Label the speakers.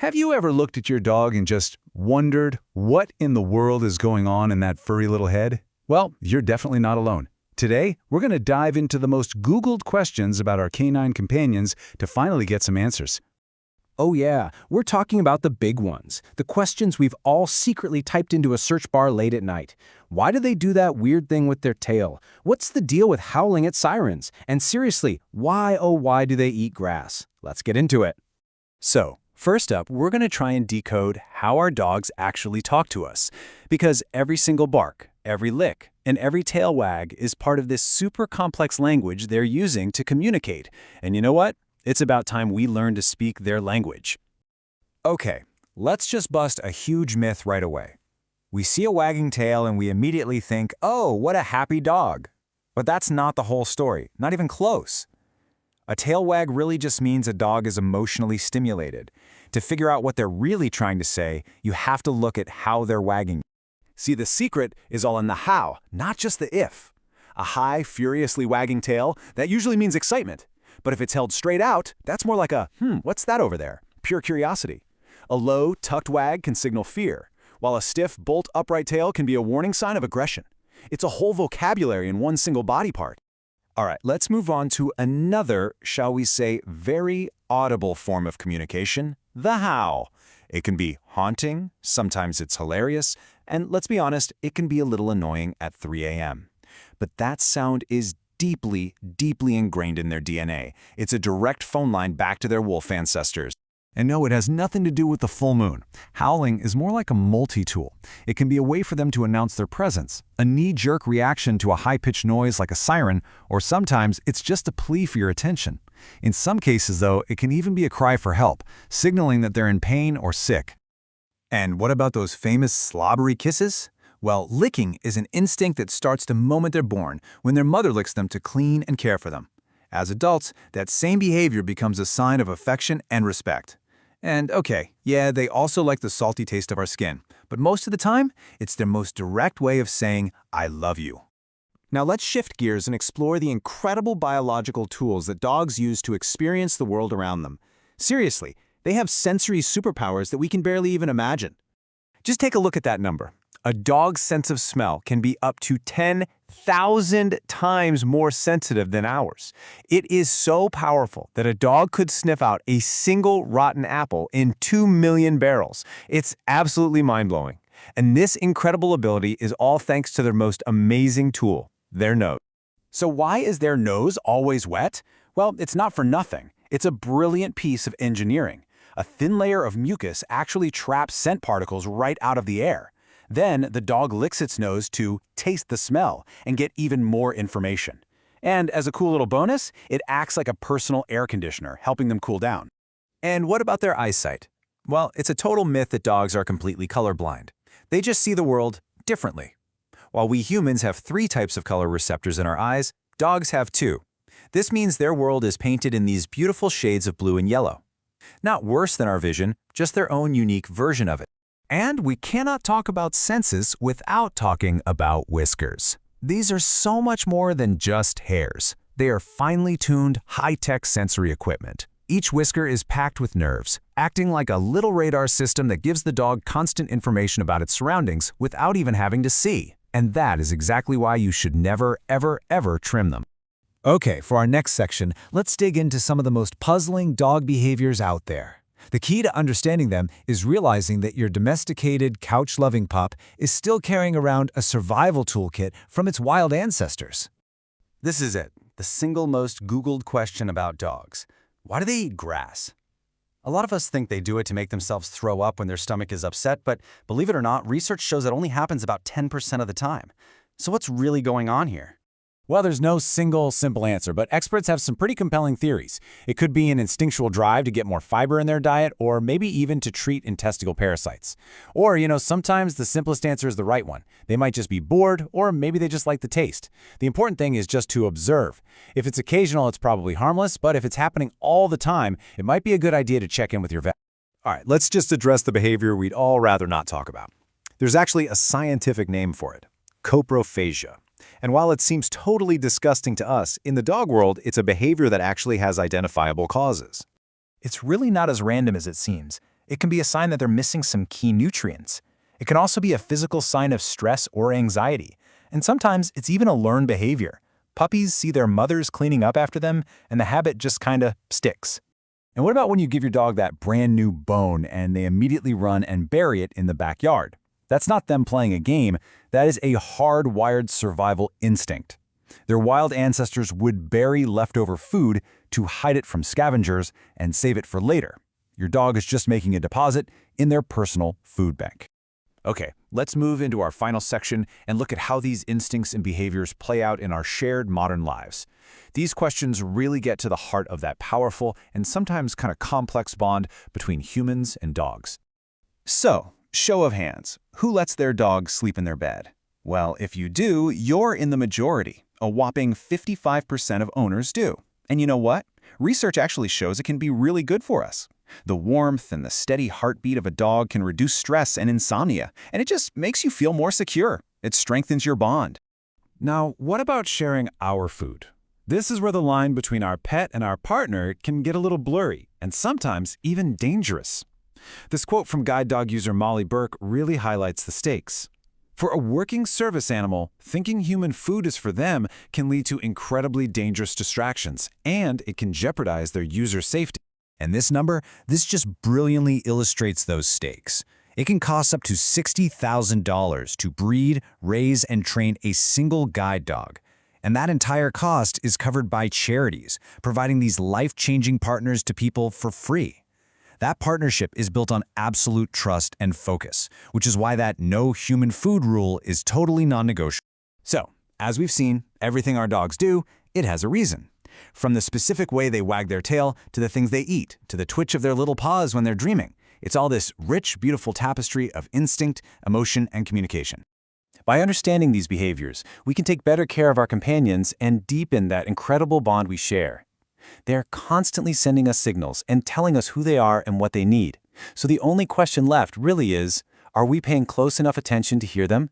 Speaker 1: Have you ever looked at your dog and just wondered what in the world is going on in that furry little head? Well, you're definitely not alone. Today, we're going to dive into the most Googled questions about our canine companions to finally get some answers.
Speaker 2: Oh yeah, we're talking about the big ones, the questions we've all secretly typed into a search bar late at night. Why do they do that weird thing with their tail? What's the deal with howling at sirens? And seriously, why oh why do they eat grass? Let's get into it.
Speaker 3: So, first up, we're going to try and decode how our dogs actually talk to us. Because every single bark, every lick, and every tail wag is part of this super complex language they're using to communicate. And you know what? It's about time we learn to speak their language.
Speaker 4: Okay, let's just bust a huge myth right away. We see a wagging tail and we immediately think, oh, what a happy dog. But that's not the whole story, not even close. A tail wag really just means a dog is emotionally stimulated. To figure out what they're really trying to say, you have to look at how they're wagging.
Speaker 3: See, the secret is all in the how, not just the if. A high, furiously wagging tail, that usually means excitement. But if it's held straight out, that's more like a, what's that over there? Pure curiosity. A low, tucked wag can signal fear, while a stiff, bolt upright tail can be a warning sign of aggression. It's a whole vocabulary in one single body part.
Speaker 4: All right, let's move on to another, shall we say, very audible form of communication, the howl. It can be haunting, sometimes it's hilarious, and let's be honest, it can be a little annoying at 3 a.m. But that sound is deeply, deeply ingrained in their DNA. It's a direct phone line back to their wolf ancestors. And no, it has nothing to do with the full moon. Howling is more like a multi-tool. It can be a way for them to announce their presence, a knee-jerk reaction to a high-pitched noise like a siren, or sometimes it's just a plea for your attention. In some cases, though, it can even be a cry for help, signaling that they're in pain or sick. And what about those famous slobbery kisses? Well, licking is an instinct that starts the moment they're born, when their mother licks them to clean and care for them. As adults, that same behavior becomes a sign of affection and respect. And okay, yeah, they also like the salty taste of our skin, but most of the time, it's their most direct way of saying, I love you.
Speaker 2: Now let's shift gears and explore the incredible biological tools that dogs use to experience the world around them. Seriously, they have sensory superpowers that we can barely even imagine. Just take a look at that number. A dog's sense of smell can be up to 10,000 times more sensitive than ours. It is so powerful that a dog could sniff out a single rotten apple in 2 million barrels. It's absolutely mind-blowing. And this incredible ability is all thanks to their most amazing tool, their nose. So why is their nose always wet? Well, it's not for nothing. It's a brilliant piece of engineering. A thin layer of mucus actually traps scent particles right out of the air. Then the dog licks its nose to taste the smell and get even more information. And as a cool little bonus, it acts like a personal air conditioner, helping them cool down.
Speaker 4: And what about their eyesight? Well, it's a total myth that dogs are completely colorblind. They just see the world differently. While we humans have 3 types of color receptors in our eyes, dogs have 2. This means their world is painted in these beautiful shades of blue and yellow. Not worse than our vision, just their own unique version of it. And we cannot talk about senses without talking about whiskers. These are so much more than just hairs. They are finely tuned, high-tech sensory equipment. Each whisker is packed with nerves, acting like a little radar system that gives the dog constant information about its surroundings without even having to see. And that is exactly why you should never, ever, ever trim them. Okay, for our next section, let's dig into some of the most puzzling dog behaviors out there. The key to understanding them is realizing that your domesticated, couch-loving pup is still carrying around a survival toolkit from its wild ancestors.
Speaker 3: This is it, the single most Googled question about dogs. Why do they eat grass? A lot of us think they do it to make themselves throw up when their stomach is upset, but believe it or not, research shows that only happens about 10% of the time. So what's really going on here?
Speaker 2: Well, there's no single simple answer, but experts have some pretty compelling theories. It could be an instinctual drive to get more fiber in their diet, or maybe even to treat intestinal parasites. Or, sometimes the simplest answer is the right one. They might just be bored, or maybe they just like the taste. The important thing is just to observe. If it's occasional, it's probably harmless, but if it's happening all the time, it might be a good idea to check in with your vet.
Speaker 4: All right, let's just address the behavior we'd all rather not talk about. There's actually a scientific name for it: coprophagia. And while it seems totally disgusting to us, in the dog world, it's a behavior that actually has identifiable causes. It's really not as random as it seems. It can be a sign that they're missing some key nutrients. It can also be a physical sign of stress or anxiety. And sometimes it's even a learned behavior. Puppies see their mothers cleaning up after them, and the habit just kinda sticks.
Speaker 3: And what about when you give your dog that brand new bone and they immediately run and bury it in the backyard? That's not them playing a game, that is a hardwired survival instinct. Their wild ancestors would bury leftover food to hide it from scavengers and save it for later. Your dog is just making a deposit in their personal food bank.
Speaker 2: Okay, let's move into our final section and look at how these instincts and behaviors play out in our shared modern lives. These questions really get to the heart of that powerful and sometimes kind of complex bond between humans and dogs.
Speaker 3: So, show of hands, who lets their dog sleep in their bed? Well, if you do, you're in the majority. A whopping 55% of owners do. And you know what? Research actually shows it can be really good for us. The warmth and the steady heartbeat of a dog can reduce stress and insomnia, and it just makes you feel more secure. It strengthens your bond.
Speaker 1: Now, what about sharing our food? This is where the line between our pet and our partner can get a little blurry, and sometimes even dangerous. This quote from guide dog user Molly Burke really highlights the stakes. For a working service animal, thinking human food is for them can lead to incredibly dangerous distractions, and it can jeopardize their user safety.
Speaker 4: And this just brilliantly illustrates those stakes. It can cost up to $60,000 to breed, raise, and train a single guide dog. And that entire cost is covered by charities, providing these life-changing partners to people for free. That partnership is built on absolute trust and focus, which is why that no human food rule is totally non-negotiable.
Speaker 3: So, as we've seen, everything our dogs do, it has a reason. From the specific way they wag their tail, to the things they eat, to the twitch of their little paws when they're dreaming. It's all this rich, beautiful tapestry of instinct, emotion, and communication. By understanding these behaviors, we can take better care of our companions and deepen that incredible bond we share. They're constantly sending us signals and telling us who they are and what they need. So the only question left really is, are we paying close enough attention to hear them?